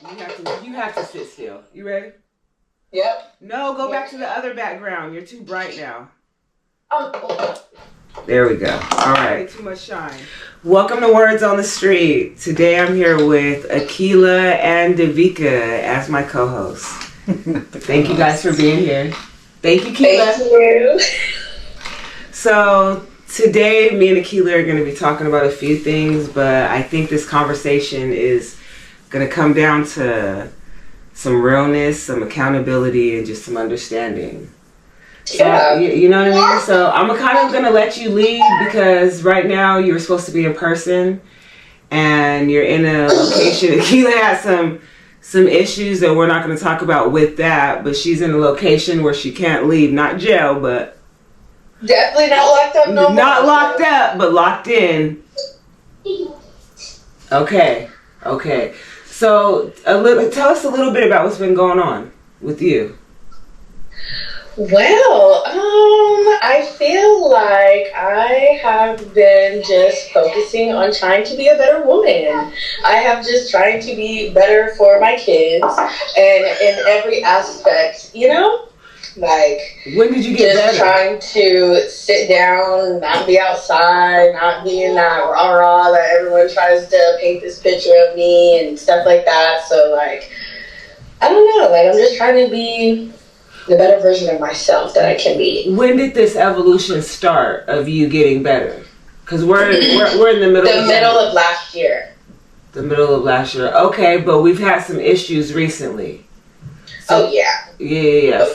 You have to sit still. You ready? Yep. No, go back to the other background. You're too bright now. Oh. There we go. All right. Too much shine. Welcome to Words on the Street. Today I'm here with Akila and Devika as my co-hosts. Thank you guys for being here. Thank you, Akila. Thank you. So today me and Akila are going to be talking about a few things, but I think this conversation is going to come down to some realness, some accountability, and just some understanding. So, Yeah. you know what I mean? So I'm kind of going to let you lead because right now you're supposed to be in person and you're in a location. Akila has some issues that we're not going to talk about with that, but she's in a location where she can't leave. Not jail, but... Definitely not locked up no more. Not locked up, but locked in. Okay. So, tell us a little bit about what's been going on with you. Well, I feel like I have been just focusing on trying to be a better woman. I have just trying to be better for my kids and in every aspect, you know? Like, when did you get just better? Trying to sit down, not be outside, not be in that rah-rah that everyone tries to paint this picture of me and stuff like that. So, like, I don't know. Like, I'm just trying to be the better version of myself that I can be. When did this evolution start of you getting better? Because we're in the middle. The middle of last year. The middle of last year. Okay, but we've had some issues recently. So, oh yeah. Yeah.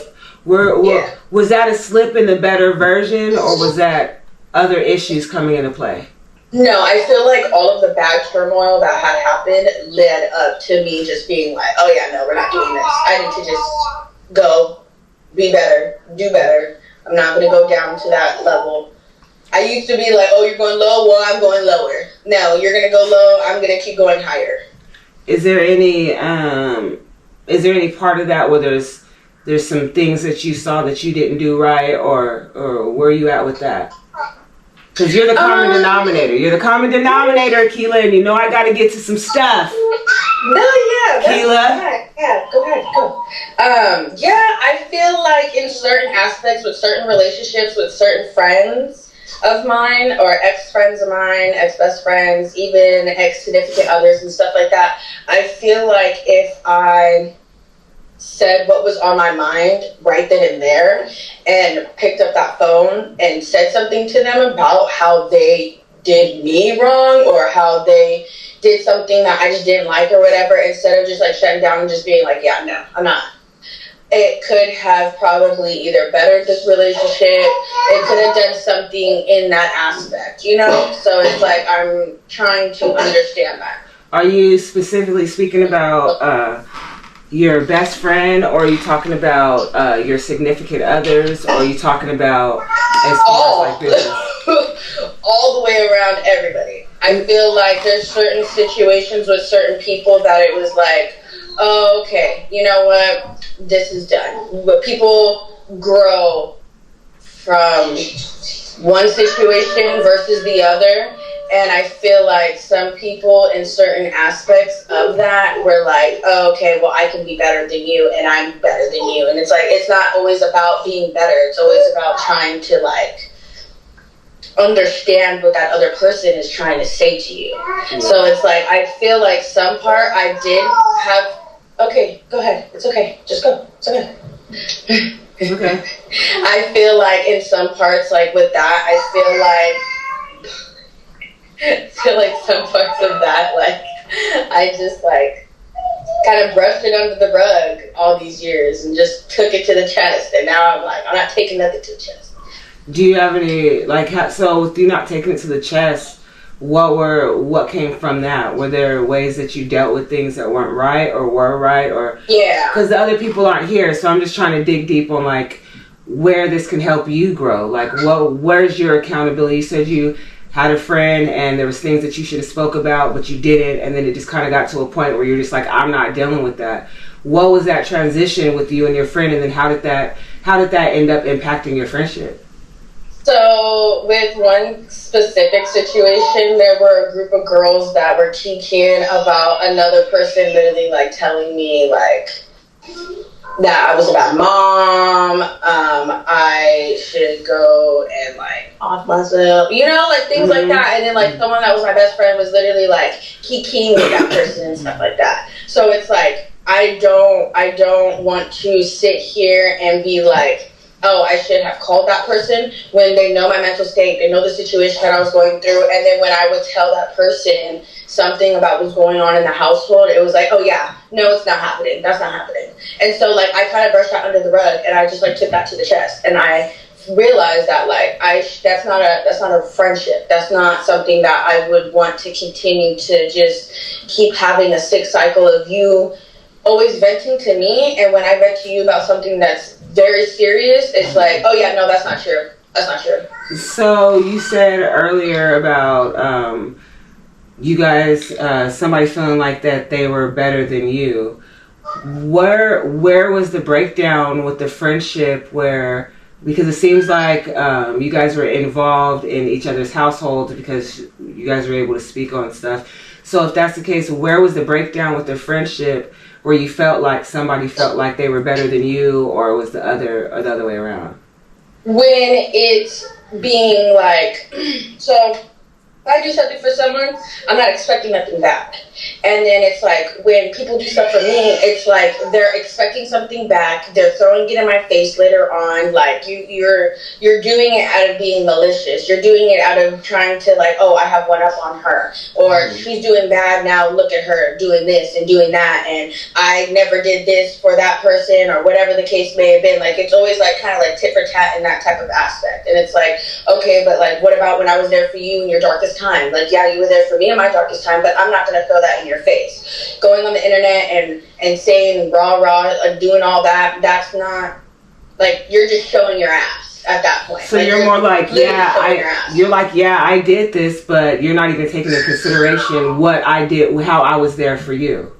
Was that a slip in the better version, or was that other issues coming into play? No, I feel like all of the bad turmoil that had happened led up to me just being like, oh yeah, no, we're not doing this. I need to just go, be better, do better. I'm not going to go down to that level. I used to be like, oh, you're going low? Well, I'm going lower. No, you're going to go low. I'm going to keep going higher. Is there any part of that where there's some things that you saw that you didn't do right, or where are you at with that? Because you're the common denominator. You're the common denominator, Akila, and you know I got to get to some stuff. No, yeah. Akila? Yeah, go ahead, go. Yeah, I feel like in certain aspects with certain relationships with certain friends of mine or ex-friends of mine, ex-best friends, even ex-significant others and stuff like that, I feel like if I said what was on my mind right then and there and picked up that phone and said something to them about how they did me wrong or how they did something that I just didn't like or whatever, instead of just like shutting down and just being like, yeah, no, I'm not. It could have probably either bettered this relationship, it could have done something in that aspect, you know? So it's like I'm trying to understand that. Are you specifically speaking about your best friend, or are you talking about your significant others, or are you talking about as far as like business? All the way around everybody. I feel like there's certain situations with certain people that it was like, oh, okay, you know what, this is done. But people grow from one situation versus the other. And I feel like some people in certain aspects of that were like, oh, okay, well, I can be better than you and I'm better than you. And it's like, it's not always about being better. It's always about trying to like understand what that other person is trying to say to you. Yeah. So it's like, I feel like some part I did have, okay, go ahead. It's okay. Just go. It's okay. Okay. I feel like in some parts, like with that, I feel like some parts of that, like, I just, like, kind of brushed it under the rug all these years and just took it to the chest. And now I'm like, I'm not taking nothing to the chest. Do you have any, like, so with you not taking it to the chest, what came from that? Were there ways that you dealt with things that weren't right or were right? Or yeah. Because the other people aren't here, so I'm just trying to dig deep on, like, where this can help you grow. Like, where's your accountability? You said you had a friend and there was things that you should have spoke about, but you didn't, and then it just kind of got to a point where you're just like, I'm not dealing with that. What was that transition with you and your friend, and then how did that end up impacting your friendship? So with one specific situation, there were a group of girls that were kikiing about another person literally like telling me like that I was a bad mom, I should go and like off myself, you know, like things like that. And then like someone that was my best friend was literally like kikiing with that person and stuff like that. So it's like I don't want to sit here and be like, oh, I should have called that person, when they know my mental state, they know the situation that I was going through, and then when I would tell that person something about what's going on in the household, it was like, oh yeah, no, it's not happening, that's not happening. And so like I kind of brushed that under the rug, and I just like took that to the chest, and I realized that like that's not a friendship, that's not something that I would want to continue to just keep having a sick cycle of you always venting to me, and when I vent to you about something that's very serious, it's like, oh yeah, no, that's not true. That's not true. So you said earlier about you guys, somebody feeling like that they were better than you. Where was the breakdown with the friendship where, because it seems like you guys were involved in each other's households because you guys were able to speak on stuff. So if that's the case, where was the breakdown with the friendship where you felt like somebody felt like they were better than you, or was the other way around? When it's being like, so I do something for someone, I'm not expecting nothing back. And then it's like, when people do stuff for me, it's like they're expecting something back. They're throwing it in my face later on. Like you're doing it out of being malicious. You're doing it out of trying to like, oh, I have one up on her, or she's doing bad now. Look at her doing this and doing that, and I never did this for that person, or whatever the case may have been. Like it's always like kind of like tit for tat in that type of aspect. And it's like, okay, but like, what about when I was there for you in your darkest time? Like, yeah, you were there for me in my darkest time, but I'm not gonna throw that in your face. Going on the internet and saying rah and doing all that, that's not, like, you're just showing your ass at that point. So like, you're more like, yeah, I did this, but you're not even taking into consideration what I did, how I was there for you.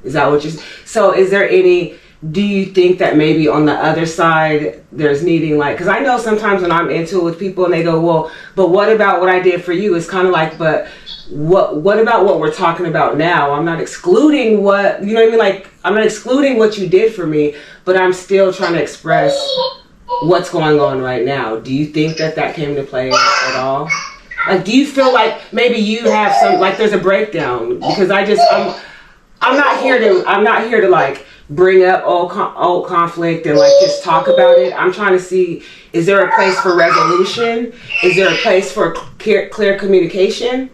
Is that what you're saying? So is there any, do you think that maybe on the other side there's needing, like, because I know sometimes when I'm into it with people and they go, well, but what about what I did for you? It's kind of like, but what about what we're talking about now? I'm not excluding what, you know what I mean? Like, I'm not excluding what you did for me, but I'm still trying to express what's going on right now. Do you think that came to play at all? Like, do you feel like maybe you have some, like, there's a breakdown? Because I'm not here to like bring up old conflict and like just talk about it. I'm trying to see, is there a place for resolution? Is there a place for clear communication?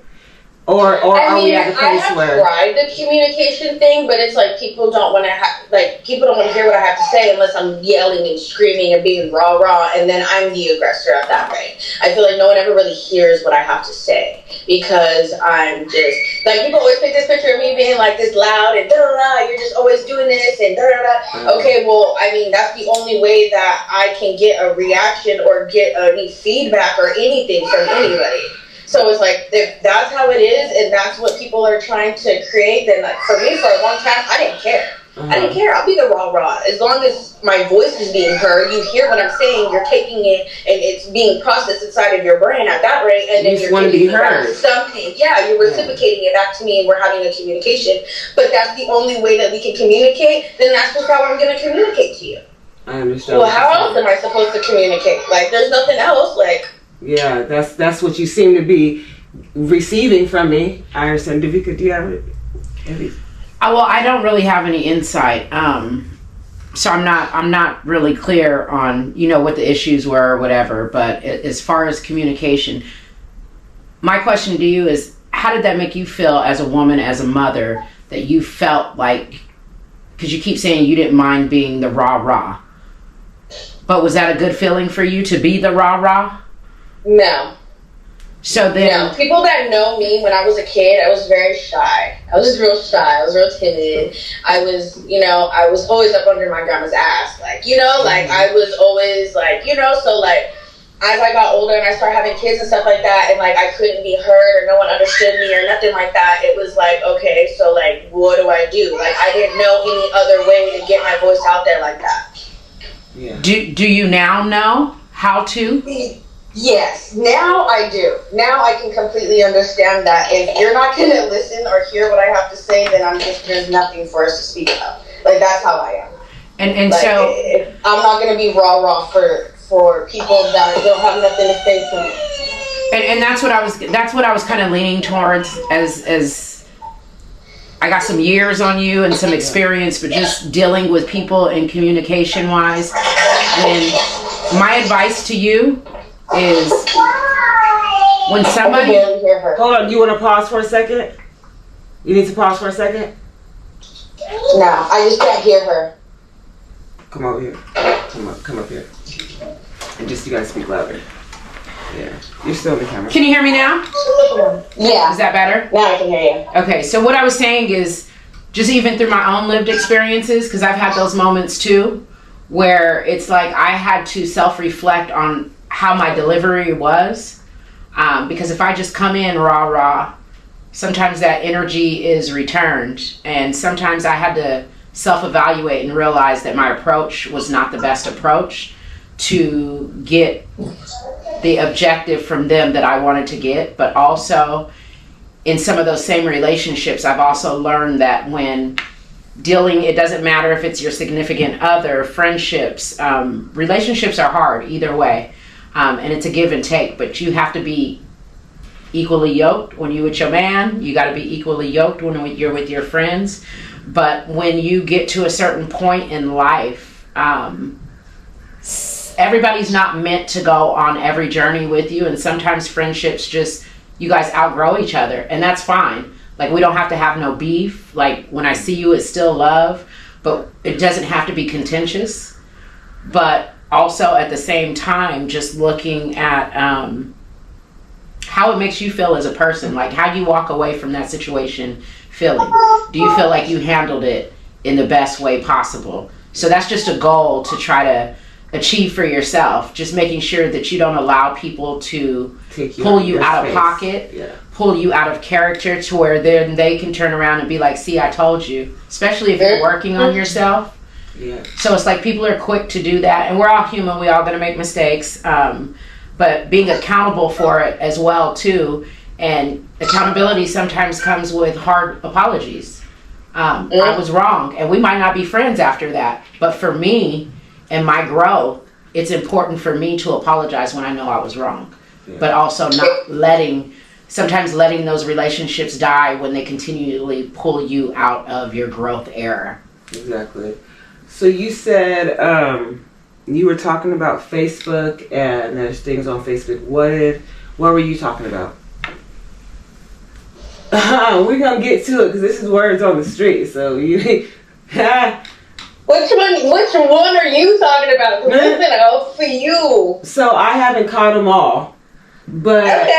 Or are we at a place where I have tried the communication thing, but it's like people don't want to hear what I have to say unless I'm yelling and screaming and being rah, and then I'm the aggressor at that rate. I feel like no one ever really hears what I have to say because I'm just like, people always pick this picture of me being like this loud and you're just always doing this and Okay, well, I mean, that's the only way that I can get a reaction or get any feedback or anything from anybody. So it's like, if that's how it is and that's what people are trying to create, then like for me, for a long time, I didn't care. I didn't care. I'll be the rah. As long as my voice is being heard, you hear what I'm saying, you're taking it, and it's being processed inside of your brain at that rate, and then you're want to be heard. Something. Yeah, you're reciprocating it back to me, and we're having a communication. But that's the only way that we can communicate, then that's just how I'm going to communicate to you. I understand. Well, how else am I supposed to communicate? Like, there's nothing else, like... Yeah, that's what you seem to be receiving from me. I understand. Davika, do you have it? Well, I don't really have any insight. So I'm not really clear on, what the issues were or whatever. But as far as communication, my question to you is, how did that make you feel as a woman, as a mother, that you felt like, because you keep saying you didn't mind being the rah, but was that a good feeling for you to be the rah? No. So then... No. People that know me, when I was a kid, I was very shy. I was real shy. I was real timid. I was always up under my grandma's ass. Like, I was always like, so like, as I got older and I started having kids and stuff like that, and like I couldn't be heard or no one understood me or nothing like that, it was like, okay, so like, what do I do? Like, I didn't know any other way to get my voice out there like that. Yeah. Do you now know how to? Yes, now I do. Now I can completely understand that if you're not going to listen or hear what I have to say, then there's nothing for us to speak about. Like, that's how I am. And like, so I'm not going to be rah-rah for people that don't have nothing to say to me. and that's what I was kind of leaning towards as I got some years on you and some experience, but just dealing with people and communication wise. And my advice to you is when somebody... Hold on, you want to pause for a second? You need to pause for a second? No, I just can't hear her. Come over here. Come up here. And just, you gotta speak louder. Yeah. You're still in the camera. Can you hear me now? Yeah. Is that better? Now I can hear you. Okay, so what I was saying is just even through my own lived experiences, because I've had those moments too, where it's like I had to self-reflect on how my delivery was. Because if I just come in rah-rah, sometimes that energy is returned. And sometimes I had to self-evaluate and realize that my approach was not the best approach to get the objective from them that I wanted to get. But also in some of those same relationships, I've also learned that when dealing, it doesn't matter if it's your significant other, friendships, relationships are hard either way. And it's a give and take, but you have to be equally yoked when you're with your man. You got to be equally yoked when you're with your friends. But when you get to a certain point in life, everybody's not meant to go on every journey with you. And sometimes friendships just, you guys outgrow each other, and that's fine. Like, we don't have to have no beef. Like, when I see you, it's still love, but it doesn't have to be contentious. But also at the same time, just looking at how it makes you feel as a person. Like, how do you walk away from that situation feeling? Do you feel like you handled it in the best way possible? So that's just a goal to try to achieve for yourself. Just making sure that you don't allow people to pull you out of pocket, pull you out of character, to where then they can turn around and be like, see, I told you. Especially if you're working on yourself. Yeah. So it's like people are quick to do that, and we're all human. We all gonna make mistakes, but being accountable for it as well too. And accountability sometimes comes with hard apologies. I was wrong, and we might not be friends after that. But for me and my growth, it's important for me to apologize when I know I was wrong. Yeah. But also not sometimes letting those relationships die when they continually pull you out of your growth era. Exactly. So you said you were talking about Facebook, and there's things on Facebook. What were you talking about? We're gonna get to it because this is words on the street. So you, which one are you talking about? Listen, I'll for you. So I haven't caught them all, but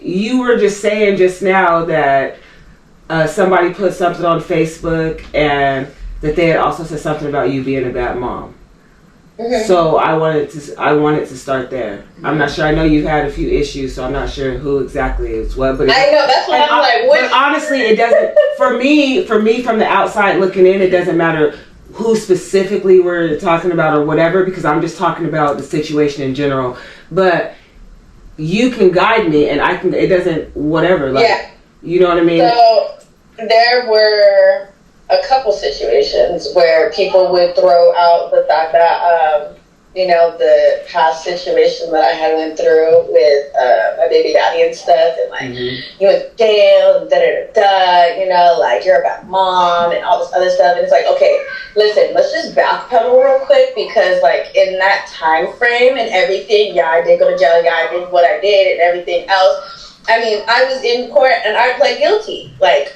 you were just saying just now that somebody put something on Facebook and that they had also said something about you being a bad mom. Mm-hmm. So I wanted to start there. I'm not sure. I know you've had a few issues, so I'm not sure who exactly is what. But I know that's what I'm like. But honestly, it doesn't. For me, from the outside looking in, it doesn't matter who specifically we're talking about or whatever, because I'm just talking about the situation in general. But you can guide me, and I can. It doesn't whatever. Like, yeah. You know what I mean? So there were a couple situations where people would throw out the fact that, the past situation that I had went through with my baby daddy and stuff, and like, you went to jail and da-da-da-da, like, you're a bad mom and all this other stuff. And it's like, okay, listen, let's just backpedal real quick, because like in that time frame and everything, yeah, I did go to jail, yeah, I did what I did and everything else. I mean, I was in court and I pled guilty. Like,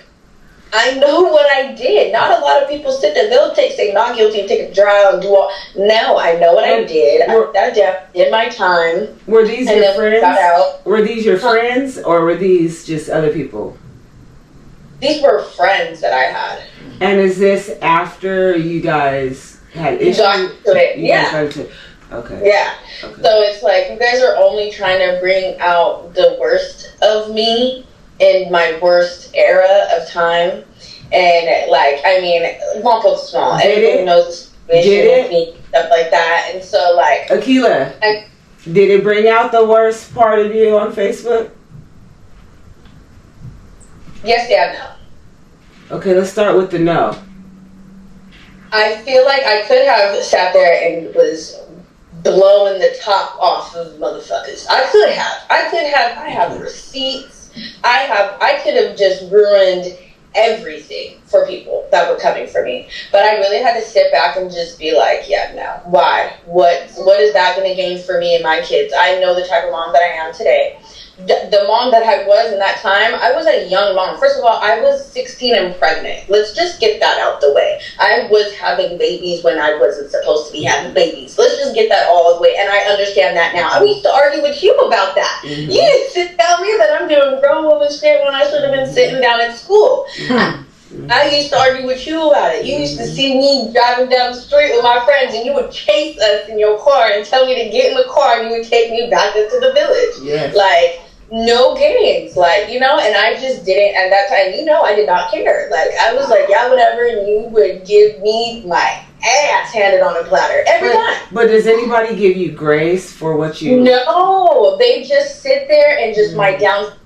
I know what I did. Not a lot of people sit there. They'll say not guilty and take a trial and do all. No, I know what I did. I did my time. Were these your friends? Were these your friends, or were these just other people? These were friends that I had. And is this after you guys had issues? Yeah. Okay. Yeah. Okay. So it's like you guys are only trying to bring out the worst of me in my worst era of time. And like, I mean, small folks small. Everybody knows the situation with me, stuff like that. And so like, Akila, Did it bring out the worst part of you on Facebook? Yes, Dad, no. Okay, let's start with the no. I feel like I could have sat there and was blowing the top off of motherfuckers. I have the receipts. I could have just ruined everything for people that were coming for me. But I really had to sit back and just be like, yeah, no. Why? What is that going to gain for me and my kids? I know the type of mom that I am today. The mom that I was in that time, I was a young mom. First of all, I was 16 and pregnant. Let's just get that out the way. I was having babies when I wasn't supposed to be having babies. Let's just get that all the way. And I understand that now. I used to argue with you about that. Mm-hmm. You used to tell me that I'm doing grown woman shit when I should have been sitting down at school. I used to argue with you about it. You used to see me driving down the street with my friends, and you would chase us in your car and tell me to get in the car, and you would take me back into the village. Yes. Like, no games, like, you know, and I just didn't, at that time, you know, I did not care. Like, I was like, yeah, whatever, and you would give me my ass handed on a platter every time. But does anybody give you grace for what you... No, they just sit there and just my downfall.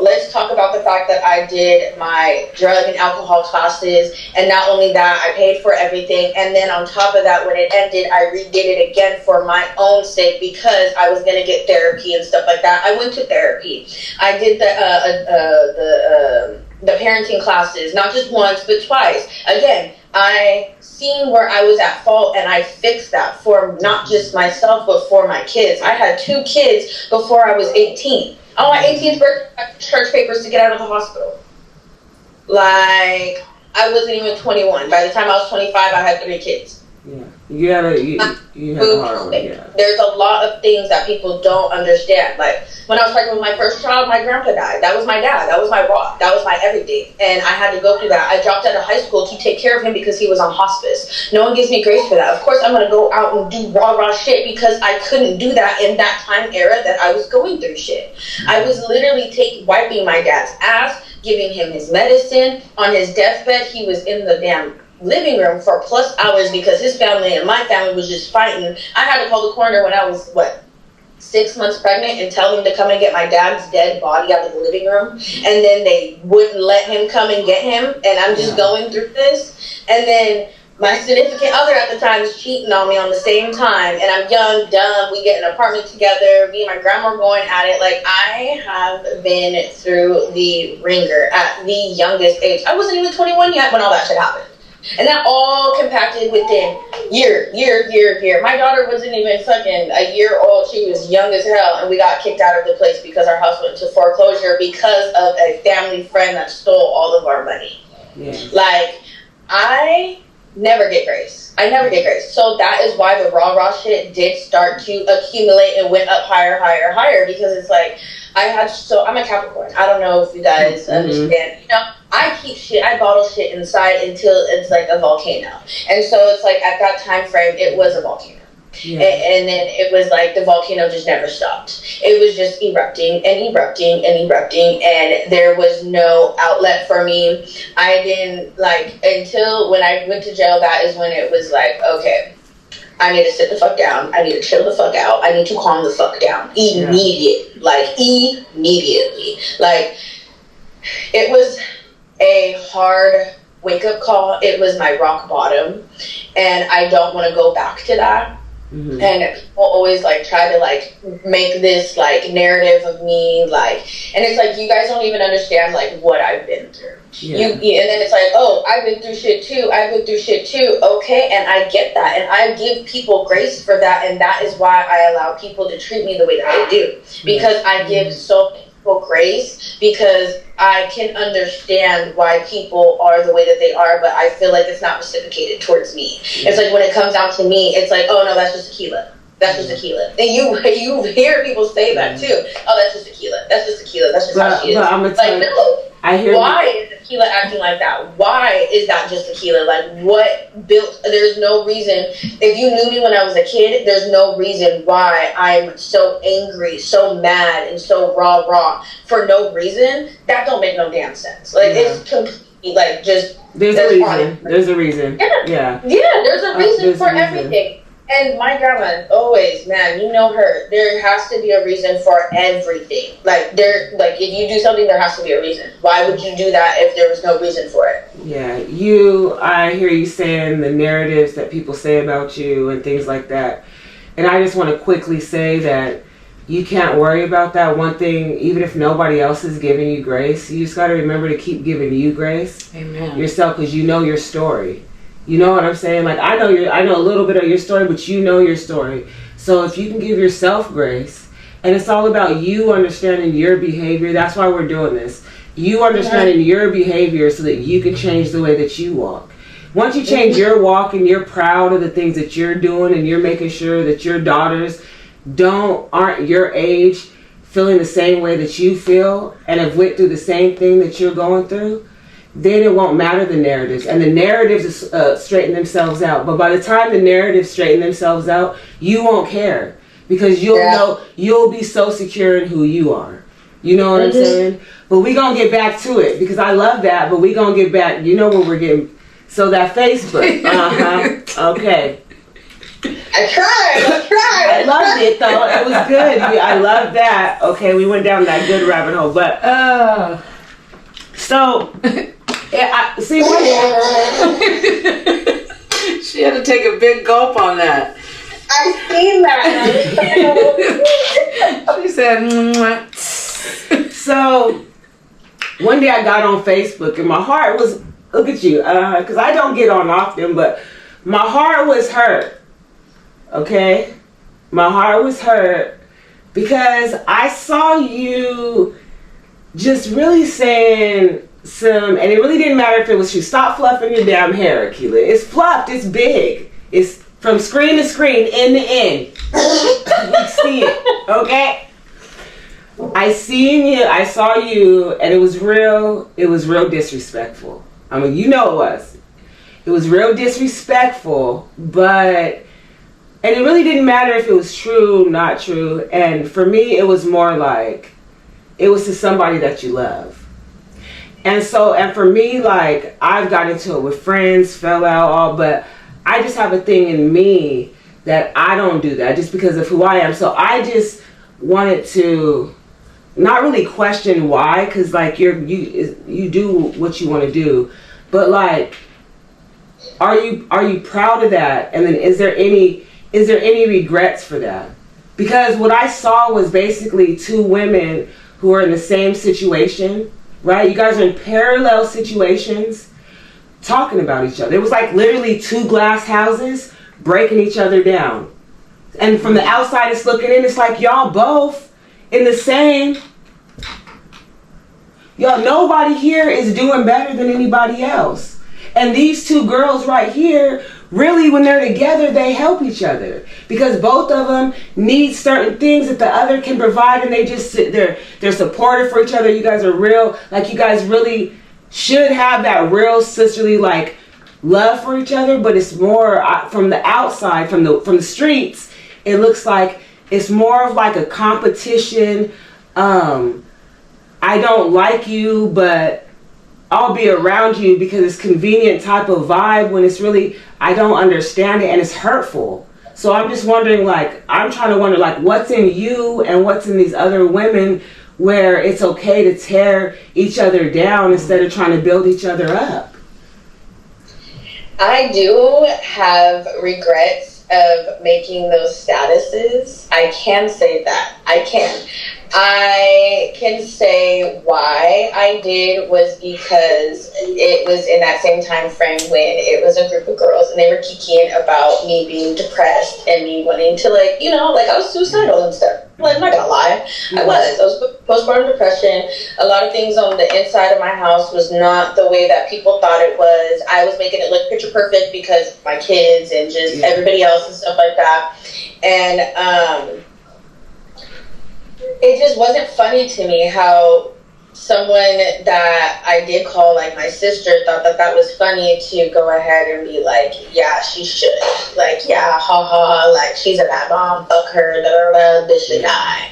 Let's talk about the fact that I did my drug and alcohol classes, and not only that, I paid for everything, and then on top of that, when it ended, I redid it again for my own sake because I was going to get therapy and stuff like that. I went to therapy. I did the parenting classes, not just once, but twice. Again, I seen where I was at fault, and I fixed that for not just myself, but for my kids. I had 2 kids before I was 18. On my 18th birthday, I got church papers to get out of the hospital. Like, I wasn't even 21. By the time I was 25, I had 3 kids. Yeah. You had a hard one, yeah. There's a lot of things that people don't understand. Like, when I was pregnant with my first child, my grandpa died. That was my dad. That was my rock. That was my everything. And I had to go through that. I dropped out of high school to take care of him because he was on hospice. No one gives me grace for that. Of course, I'm going to go out and do raw shit because I couldn't do that in that time era that I was going through shit. I was literally wiping my dad's ass, giving him his medicine. On his deathbed, he was in the damn living room for plus hours because his family and my family was just fighting. I had to call the coroner when I was, 6 months pregnant and tell him to come and get my dad's dead body out of the living room. And then they wouldn't let him come and get him. And I'm just going through this. And then my significant other at the time is cheating on me on the same time. And I'm young, dumb. We get an apartment together. Me and my grandma are going at it. Like, I have been through the ringer at the youngest age. I wasn't even 21 yet when all that shit happened. And that all compacted within year. My daughter wasn't even fucking a year old. She was young as hell, and we got kicked out of the place because our house went into foreclosure because of a family friend that stole all of our money. Yeah. Like, I never get grace. So that is why the raw shit did start to accumulate and went up higher, because it's like, I'm a Capricorn. I don't know if you guys understand. You know, I bottle shit inside until it's like a volcano. And so it's like at that time frame, it was a volcano. Yeah. And then it was like the volcano just never stopped. It was just erupting, and there was no outlet for me. I didn't until when I went to jail, that is when it was like, okay, I need to sit the fuck down. I need to chill the fuck out. I need to calm the fuck down. Immediately. Like, it was a hard wake-up call. It was my rock bottom. And I don't want to go back to that. Mm-hmm. And people always try to make this narrative of me, and it's like, you guys don't even understand what I've been through. Yeah. And then it's like, oh, I've been through shit too. Okay, and I get that, and I give people grace for that, and that is why I allow people to treat me the way that they do, because I give so many people grace, because I can understand why people are the way that they are, but I feel like it's not reciprocated towards me. Yeah. It's like when it comes down to me, it's like, oh no, that's just tequila. That's just tequila. And you hear people say that too. Oh, that's just tequila. That's just how she is. But I'm gonna tell no. Why is tequila acting like that? Why is that just tequila? There's no reason. If you knew me when I was a kid, there's no reason why I'm so angry, so mad, and so raw for no reason. That don't make no damn sense. It's completely just. There's a reason. Yeah. Yeah, there's a reason for everything. And my grandma always, man, you know her. There has to be a reason for everything. Like if you do something, there has to be a reason. Why would you do that if there was no reason for it? Yeah, I hear you saying the narratives that people say about you and things like that. And I just want to quickly say that you can't worry about that. One thing, even if nobody else is giving you grace, you just got to remember to keep giving you grace. Amen. Yourself, because you know your story. You know what I'm saying? Like, I know a little bit of your story, but you know your story. So if you can give yourself grace, and it's all about you understanding your behavior. That's why we're doing this. You understanding your behavior so that you can change the way that you walk. Once you change your walk and you're proud of the things that you're doing and you're making sure that your daughters aren't your age feeling the same way that you feel and have went through the same thing that you're going through, then it won't matter the narratives. And the narratives straighten themselves out. But by the time the narratives straighten themselves out, you won't care. Because you'll be so secure in who you are. You know what I'm saying? But we going to get back to it. Because I love that. But we going to get back. You know when we're getting... So that Facebook. Okay. I tried. I loved it, though. It was good. I love that. Okay, we went down that good rabbit hole. But... So... see what? She had to take a big gulp on that. I seen that. She said, mwah. So one day I got on Facebook and my heart was, look at you, because I don't get on often, but my heart was hurt. Okay, my heart was hurt because I saw you just really saying and it really didn't matter if it was you. Stop fluffing your damn hair, Akilah. It's fluffed. It's big. It's from screen to screen, end to end. You see it, okay? I saw you, and it was real disrespectful. I mean, you know it was. It was real disrespectful, and it really didn't matter if it was true, not true. And for me, it was more like, it was to somebody that you love. And for me, like, I've got into it with friends, fell out, but I just have a thing in me that I don't do that just because of who I am. So I just wanted to not really question why, because like you do what you want to do, but like, are you proud of that? And then is there any regrets for that? Because what I saw was basically two women who are in the same situation. Right? You guys are in parallel situations talking about each other. It was like literally two glass houses breaking each other down. And from the outside, it's looking in, it's like y'all both in the same. Y'all, nobody here is doing better than anybody else. And these two girls right here, really when they're together, they help each other. Because both of them need certain things that the other can provide, and they just sit there. They're supportive for each other. You guys are real, like you guys really should have that real sisterly like love for each other, but it's more from the outside, from the streets, it looks like it's more of like a competition. I don't like you, but I'll be around you because it's convenient type of vibe, when it's really, I don't understand it and it's hurtful. So I'm just wondering, like, I'm trying to wonder, like, what's in you and what's in these other women where it's okay to tear each other down instead of trying to build each other up? I do have regrets of making those statuses. I can say that. I can say why I did was because it was in that same time frame when it was a group of girls and they were kikiing about me being depressed and me wanting to, like, you know, like I was suicidal and stuff. Like, I'm not gonna lie, I was postpartum depression. A lot of things on the inside of my house was not the way that people thought it was. I was making it look picture perfect because of my kids and just everybody else and stuff like that. And it just wasn't funny to me how someone that I did call like my sister thought that was funny to go ahead and be like, yeah, she should. Like, yeah, ha ha, like, she's a bad mom, fuck her, da da da, bitch should die.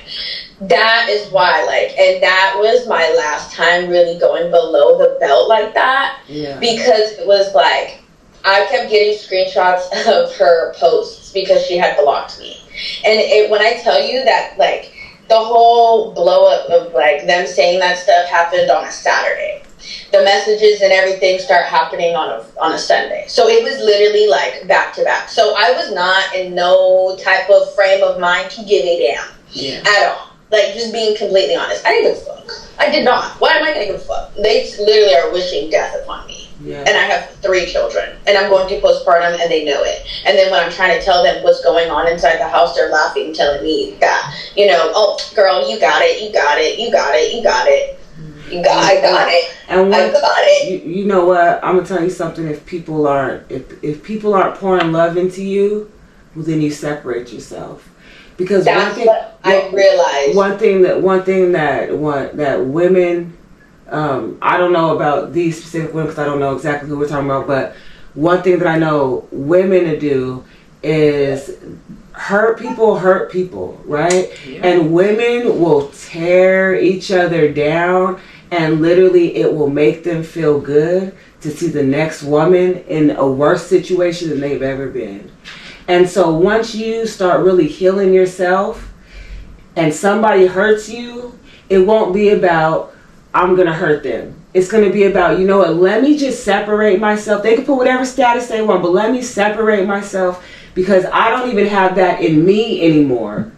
That is why, like, and that was my last time really going below the belt like that. Yeah. Because it was like, I kept getting screenshots of her posts because she had blocked me. And when I tell you that, like, the whole blow up of, like, them saying that stuff happened on a Saturday. The messages and everything start happening on a Sunday. So it was literally, like, back to back. So I was not in no type of frame of mind to give a damn at all. Like, just being completely honest. I didn't give a fuck. I did not. Why am I going to give a fuck? They literally are wishing death upon me. Yeah. And I have 3 children. And I'm going through postpartum, and they know it. And then when I'm trying to tell them what's going on inside the house, they're laughing, telling me that, you know, oh, girl, you got it, you got it, you got it, you got it. I got it. And I got it. You know what? I'm gonna tell you something. If people aren't pouring love into you, well, then you separate yourself. Because that's what I realized. One thing that women, I don't know about these specific women because I don't know exactly who we're talking about, but one thing that I know women to do is hurt people, right? Yeah. And women will tear each other down, and literally it will make them feel good to see the next woman in a worse situation than they've ever been. And so once you start really healing yourself and somebody hurts you, it won't be about, I'm going to hurt them. It's going to be about, you know what, let me just separate myself. They can put whatever status they want, but let me separate myself because I don't even have that in me anymore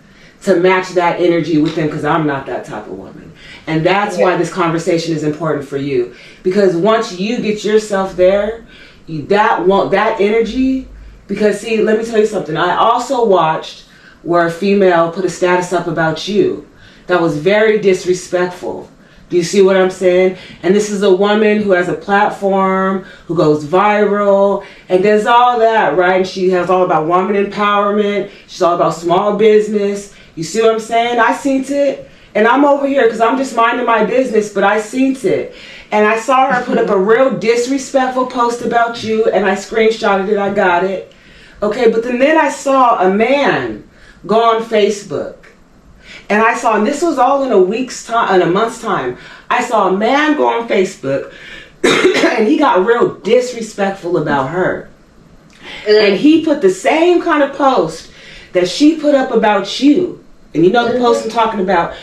to match that energy with them because I'm not that type of woman. And that's why this conversation is important for you. Because once you get yourself there, that energy. Because see, let me tell you something. I also watched where a female put a status up about you that was very disrespectful. Do you see what I'm saying? And this is a woman who has a platform, who goes viral, and does all that, right? And she has all about woman empowerment. She's all about small business. You see what I'm saying? I seen it. And I'm over here because I'm just minding my business, but I seen it. And I saw her put up a real disrespectful post about you, and I screenshotted it. I got it. Okay, but then I saw a man go on Facebook. And I saw, and this was all in a month's time. I saw a man go on Facebook and he got real disrespectful about her. And he put the same kind of post that she put up about you. And you know the post I'm talking about.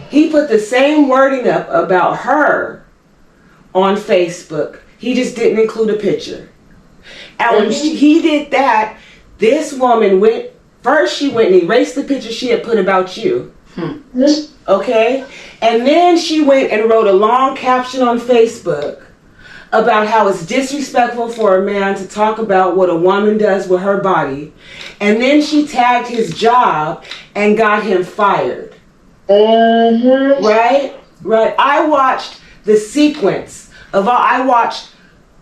He put the same wording up about her on Facebook. He just didn't include a picture. And when he did that, this woman she went and erased the picture she had put about you. Okay? And then she went and wrote a long caption on Facebook about how it's disrespectful for a man to talk about what a woman does with her body. And then she tagged his job and got him fired. Right? I watched the sequence of all. I watched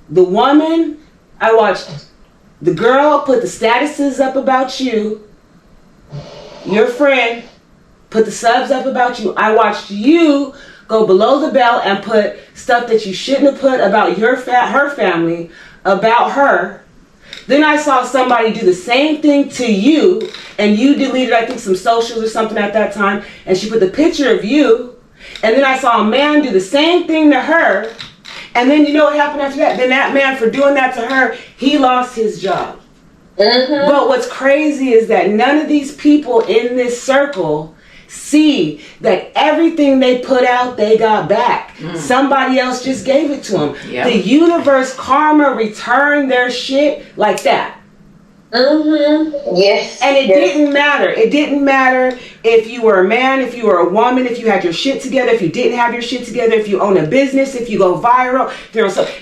the woman. I watched the girl put the statuses up about you. Your friend put the subs up about you. I watched you go below the belt and put stuff that you shouldn't have put about her family, about her. Then I saw somebody do the same thing to you, and you deleted, I think, some socials or something at that time, and she put the picture of you. And then I saw a man do the same thing to her. And then you know what happened after that? Then that man, for doing that to her, he lost his job. But what's crazy is that none of these people in this circle see that everything they put out, they got back. Somebody else just gave it to them. Yep. The universe, karma, returned their shit like that. Yes. And it didn't matter. It didn't matter if you were a man, if you were a woman, if you had your shit together, if you didn't have your shit together, if you own a business, if you go viral.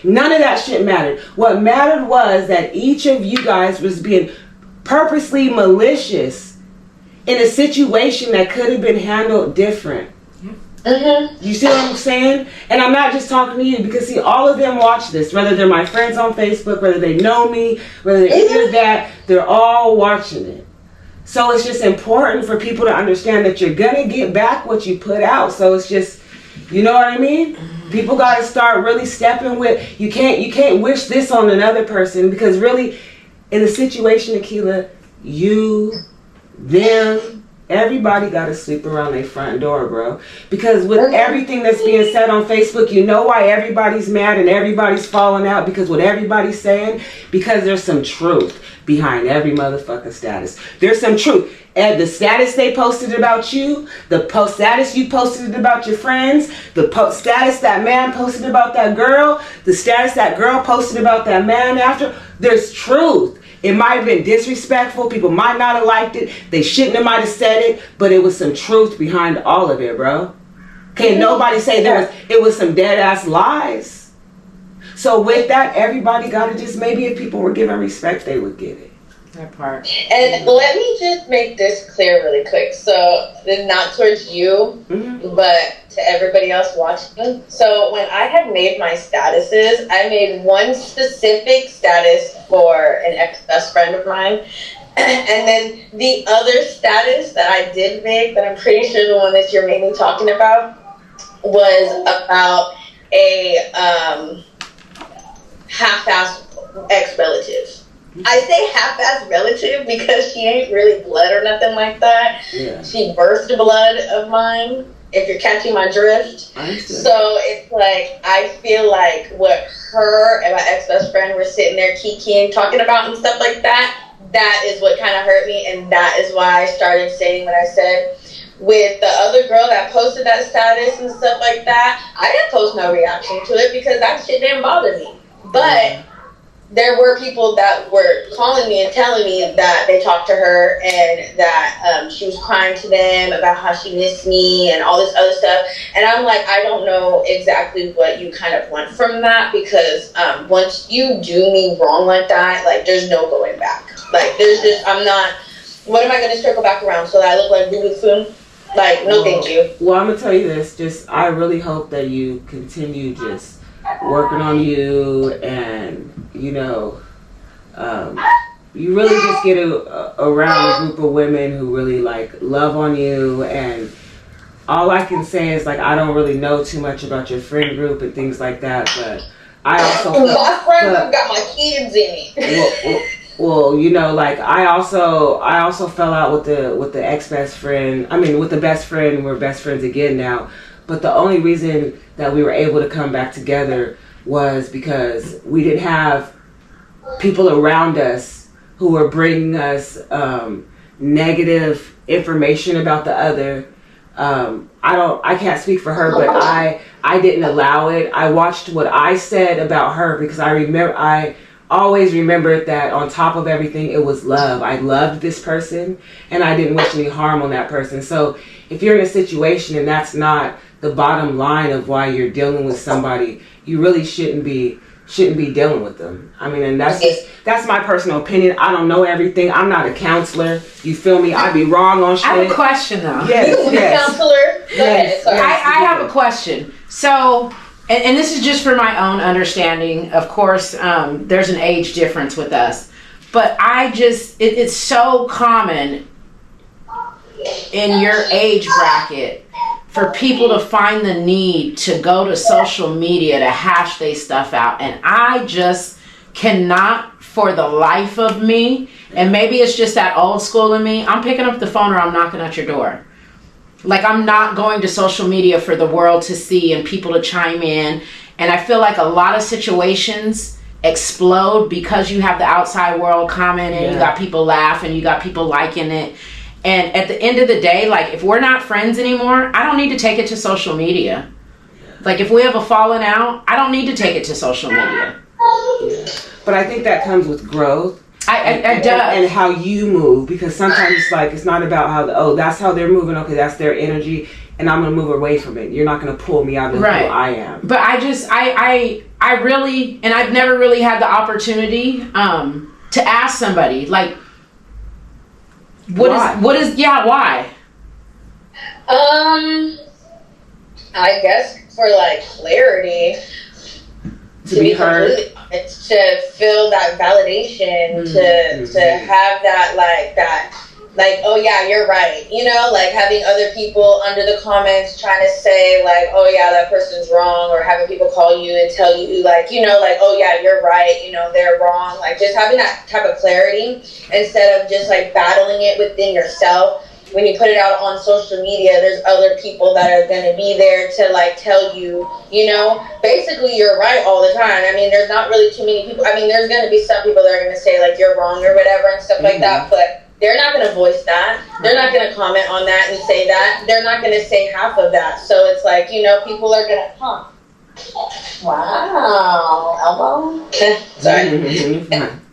None of that shit mattered. What mattered was that each of you guys was being purposely malicious in a situation that could have been handled different. You see what I'm saying? And I'm not just talking to you because, see, all of them watch this, whether they're my friends on Facebook, whether they know me, whether they're any of that, they're all watching it. So it's just important for people to understand that you're going to get back what you put out. So it's just, you know what I mean? People got to start really stepping with, you can't wish this on another person, because really, in the situation, Akila, you, them, Everybody got to sweep around their front door, bro. Because with everything that's being said on Facebook, you know why everybody's mad and everybody's falling out? Because what everybody's saying, because there's some truth behind every motherfucking status. There's some truth. And the status they posted about you, the post status you posted about your friends, the status that man posted about that girl, the status that girl posted about that man after, there's truth. It might have been disrespectful. People might not have liked it. They shouldn't have might have said it, but it was some truth behind all of it, bro. Can't nobody say it was some dead ass lies. So with that, everybody gotta just, maybe if people were given respect, they would get it. That part. And let me just make this clear really quick. So, not towards you, but to everybody else watching. So, when I had made my statuses, I made one specific status for an ex-best friend of mine. And then the other status that I did make, that I'm pretty sure the one that you're mainly talking about, was about a half-ass ex-relative. I say half-ass relative because she ain't really blood or nothing like that. Yeah. She birthed blood of mine, if you're catching my drift. So it's like, I feel like what her and my ex-best friend were sitting there kikiing, talking about and stuff like that, that is what kind of hurt me, and that is why I started saying what I said. With the other girl that posted that status and stuff like that, I didn't post no reaction to it because that shit didn't bother me. But there were people that were calling me and telling me that they talked to her and that she was crying to them about how she missed me and all this other stuff. And I'm like, I don't know exactly what you kind of want from that, because once you do me wrong like that, like, there's no going back. Like, there's just, I'm not, what am I going to circle back around so that I look like Boo Boo? Like, no, thank you. Well, I'm going to tell you this. Just, I really hope that you continue just working on you, and you know, you really just get around a group of women who really like love on you. And all I can say is, like, I don't really know too much about your friend group and things like that, but I also my friend group got my kids in it. Well, you know, like, I also fell out with the ex-best friend. I mean, with the best friend. We're best friends again now. But the only reason that we were able to come back together was because we didn't have people around us who were bringing us negative information about the other. I can't speak for her, but I didn't allow it. I watched what I said about her, because I always remembered that on top of everything, it was love. I loved this person, and I didn't wish any harm on that person. So if you're in a situation and that's not the bottom line of why you're dealing with somebody, you really shouldn't be dealing with them. I mean, and that's my personal opinion. I don't know everything. I'm not a counselor. You feel me? I'd be wrong on shit. I have a question though. Yes. Counselor. Yes. I have a question. So, and this is just for my own understanding. Of course, there's an age difference with us, but it's so common in your age bracket for people to find the need to go to social media to hash their stuff out. And I just cannot, for the life of me, and maybe it's just that old school in me, I'm picking up the phone or I'm knocking at your door. Like, I'm not going to social media for the world to see and people to chime in. And I feel like a lot of situations explode because you have the outside world commenting, you got people laughing, you got people liking it. And at the end of the day, like, if we're not friends anymore, I don't need to take it to social media. Like, if we have a falling out, I don't need to take it to social media. Yeah. But I think that comes with growth. And how you move, because sometimes it's like, it's not about that's how they're moving, okay, that's their energy, and I'm gonna move away from it. You're not gonna pull me out of who I am. But I really, and I've never really had the opportunity to ask somebody, like, why? I guess for, like, clarity, to be heard. It's to feel that validation, to have that, oh yeah, you're right. You know, like, having other people under the comments trying to say, like, oh yeah, that person's wrong, or having people call you and tell you, like, you know, like, oh yeah, you're right, you know, they're wrong. Like, just having that type of clarity instead of just, like, battling it within yourself. when you put it out on social media, there's other people that are going to be there to like tell you, you know, basically you're right all the time. I mean, there's not really too many people. I mean, there's going to be some people that are going to say like you're wrong or whatever and stuff like that, but they're not going to voice that. They're not going to comment on that and say that. They're not going to say half of that. So it's like, you know, people are going to, wow, elbow. Sorry.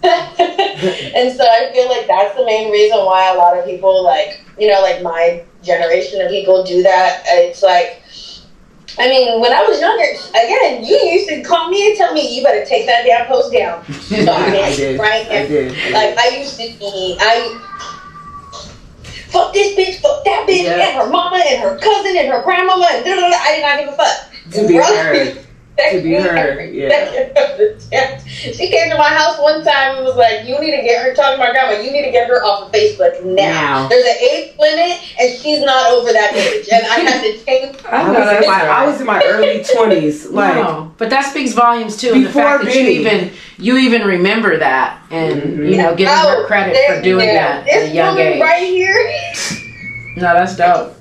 And so I feel like that's the main reason why a lot of people, like, you know, like my generation of people do that. It's like, I mean, when I was younger, again, you used to call me and tell me, you better take that damn post down. So I did. Right? I did. Like, I used to be, fuck this bitch, fuck that bitch, and her mama, and her cousin, and her grandmama, and I did not give a fuck. To be heard. To be heard, yeah. She came to my house one time and was like, you need to get her, talking to my grandma, you need to get her off of Facebook now. There's an age limit and she's not over that age. And I had to change. I was in my early 20s. Like, no, but that speaks volumes too. And the fact that you even remember that and, you know, giving her credit for doing that at a young age. Right here. No, that's dope.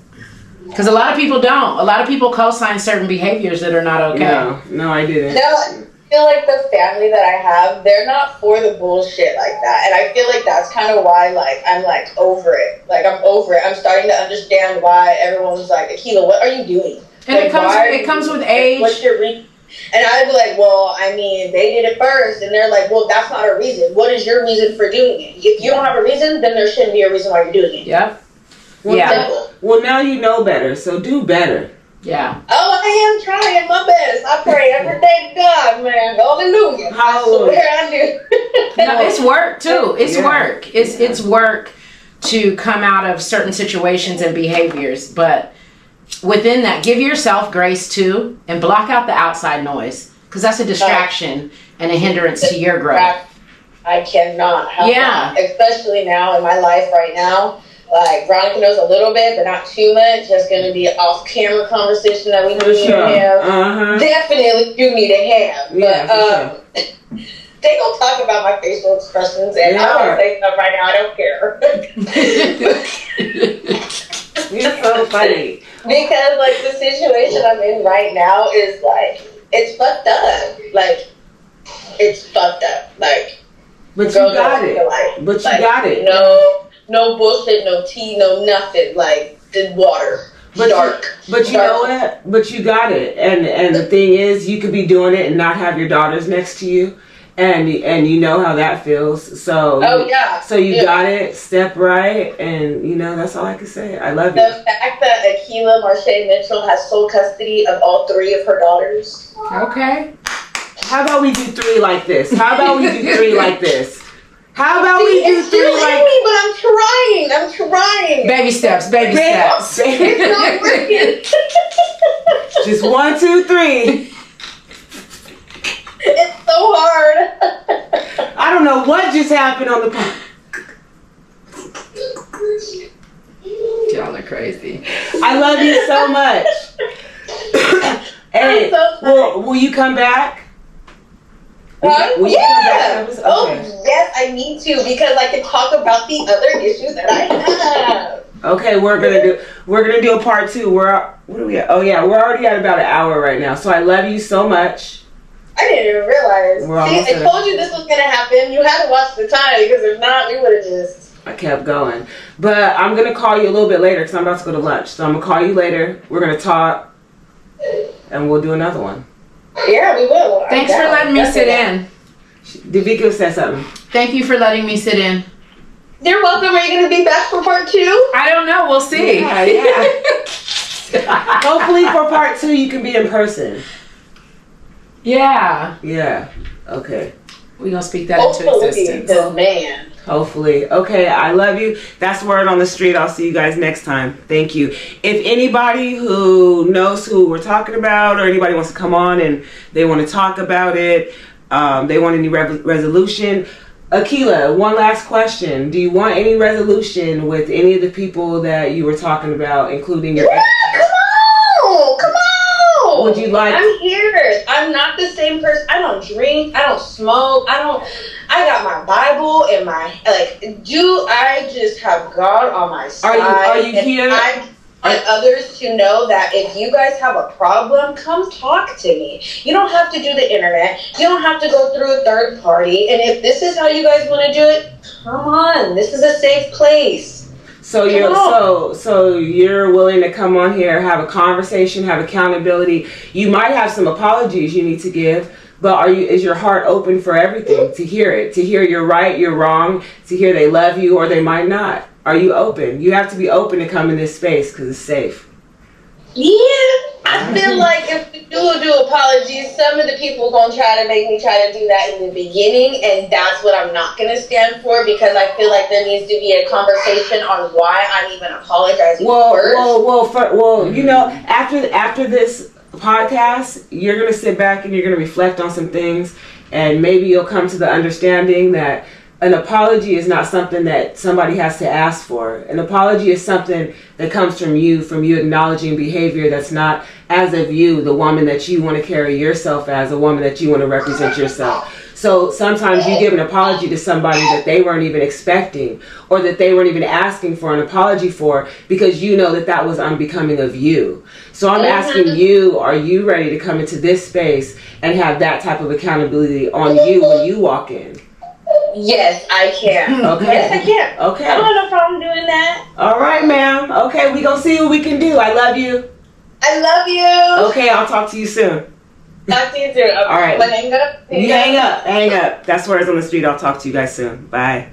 Because a lot of people don't. A lot of people co-sign certain behaviors that are not okay. No, I didn't. No, I feel like the family that I have, they're not for the bullshit like that. And I feel like that's kind of why, like, I'm, like, over it. Like, I'm over it. I'm starting to understand why everyone's like, Akilah, what are you doing? And like, it comes with age. What's your reason? And I'd be like, well, I mean, they did it first. And they're like, well, that's not a reason. What is your reason for doing it? If you don't have a reason, then there shouldn't be a reason why you're doing it. Yep. Well, well, now you know better, so do better. Yeah. Oh, I am trying my best. I pray every day to God, man. Hallelujah. Hallelujah. I do. No, it's work too. It's work. It's work to come out of certain situations and behaviors, but within that, give yourself grace too, and block out the outside noise, because that's a distraction and a hindrance to your growth. I cannot help that, especially now in my life right now. Like, Veronica knows a little bit, but not too much. That's going to be an off-camera conversation that we need to have. Definitely do need to have. But they gonna talk about my facial expressions, and I'm going to say stuff right now. I don't care. You're so funny. Because, like, the situation I'm in right now is, like, it's fucked up. Like, it's fucked up. Like, but you got it. But you got it. No bullshit, no tea, no nothing. Like, the water. Dark. But you know what? But you got it. And the thing is, you could be doing it and not have your daughters next to you. And you know how that feels. So So you got it. Step right. And, you know, that's all I can say. I love you. The fact that Akilah Marshe Mitchell has sole custody of all 3 of her daughters. Okay. How about we do 3 like this? How about we do 3 like this? How about we do 3 like... But I'm trying. Baby steps, baby steps. It's not working. Just 1, 2, 3. It's so hard. I don't know what just happened on the... Y'all are crazy. I love you so much. Hey, will you come back? Will you come back? Okay. Oh, yes, I need to, because I can talk about the other issues that I have. Okay, we're gonna do a part 2. What are we at? Oh yeah, we're already at about an hour right now. So I love you so much. I didn't even realize. See, I told you this was gonna happen. You had to watch the time, because if not, we would have just... I kept going. But I'm gonna call you a little bit later because I'm about to go to lunch. So I'm gonna call you later. We're gonna talk, and we'll do another one. Yeah, we will. Thanks for letting me sit in. Devika said something. Thank you for letting me sit in. You're welcome. Are you going to be back for part 2? I don't know. We'll see. Yeah. Hopefully for part 2 you can be in person. Yeah. Yeah. Okay. We're going to speak that into existence. Man. Hopefully. Okay, I love you. That's word on the street. I'll see you guys next time. Thank you. If anybody who knows who we're talking about, or anybody wants to come on and they want to talk about it, they want any resolution. Akilah, one last question. Do you want any resolution with any of the people that you were talking about, including your... Yeah, come on! Would you like... I'm here. years. I'm not the same person. I don't drink. I don't smoke. I got my Bible and I just have God on my side. Are you here? I want others to know that if you guys have a problem, come talk to me. You don't have to do the internet. You don't have to go through a third party. And if this is how you guys want to do it, come on. This is a safe place. So you're willing to come on here, have a conversation, have accountability. You might have some apologies you need to give, but is your heart open for everything, to hear it, to hear you're right, you're wrong, to hear they love you or they might not? Are you open? You have to be open to come in this space because it's safe. Yeah, I feel like if we do apologies, some of the people gonna try to make me try to do that in the beginning, and that's what I'm not gonna stand for, because I feel like there needs to be a conversation on why I'm even apologizing first. You know, after this podcast, you're gonna sit back and you're gonna reflect on some things, and maybe you'll come to the understanding that an apology is not something that somebody has to ask for. An apology is something that comes from you acknowledging behavior that's not as of you, the woman that you want to carry yourself as, a woman that you want to represent yourself. So sometimes you give an apology to somebody that they weren't even expecting, or that they weren't even asking for an apology for, because you know that was unbecoming of you. So I'm asking you, are you ready to come into this space and have that type of accountability on you when you walk in? Yes, I can. Okay. Yes, I can. Okay. I don't have no problem doing that. All right, ma'am. Okay, we gonna see what we can do. I love you. I love you. Okay, I'll talk to you soon. Talk to you soon. All right. Hang up. You hang up. That's words on the street. I'll talk to you guys soon. Bye.